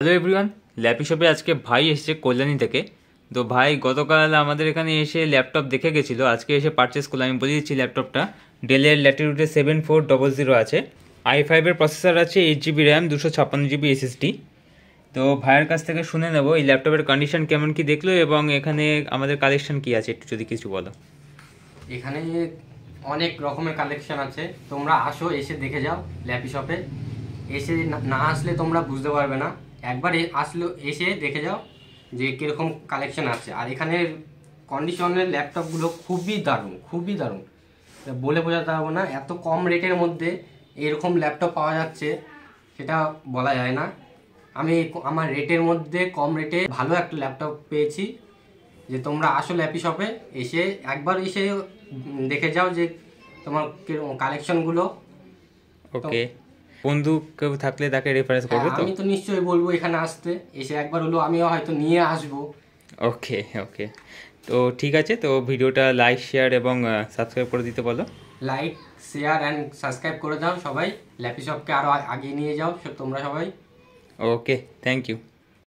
Hello everyone, lappy শপে আজকে ভাই এসেছে কল্যাণী থেকে। তো ভাই গতকাল আমাদের এখানে এসে ল্যাপটপ দেখে গেছিলো, আজকে এসে পারচেস করলো। আমি বলে দিচ্ছি ল্যাপটপটা ডেলের ল্যাটিটিউডে 7400 আছে, i5-এর প্রসেসর আছে, 8 GB র্যাম, 256 GB এসএসডি। তো ভাইয়ের কাছ থেকে শুনে নেবো এই ল্যাপটপের কন্ডিশন কেমন কি দেখলো এবং এখানে আমাদের কালেকশন কি আছে, একটু যদি কিছু বলো। এখানে অনেক রকমের কালেকশন আছে, তোমরা আসো, এসে দেখে যাও ল্যাপি শপে। এসে না আসলে তোমরা বুঝতে পারবে না, একবার আসলে এসে দেখে যাও যে কীরকম কালেকশন আছে। আর এখানের কন্ডিশনের ল্যাপটপগুলো খুবই দারুণ, খুবই দারুণ, বলে বোঝাতে পারবো না। এত কম রেটের মধ্যে এরকম ল্যাপটপ পাওয়া যাচ্ছে সেটা বলা যায় না। আমি আমার রেটের মধ্যে কম রেটে ভালো একটা ল্যাপটপ পেয়েছি। যে তোমরা আসো ল্যাপি শপে, এসে একবার এসে দেখে যাও যে তোমার কালেকশনগুলো। ওকে, বন্ধু কেউ থাকলে তাকে রেফারেন্স করবে তো? আমি তো নিশ্চয়ই বলবো এখানে আসতে, এসে একবার হলো আমিও হয়তো নিয়ে আসবো। ওকে ওকে, তো ঠিক আছে, তো ভিডিওটা লাইক শেয়ার এবং সাবস্ক্রাইব করে দিতে বলো। লাইক শেয়ার অ্যান্ড সাবস্ক্রাইব করে দাও সবাই, ল্যাপি শপকে আরও আগিয়ে নিয়ে যাও তোমরা সবাই। ওকে, থ্যাংক ইউ।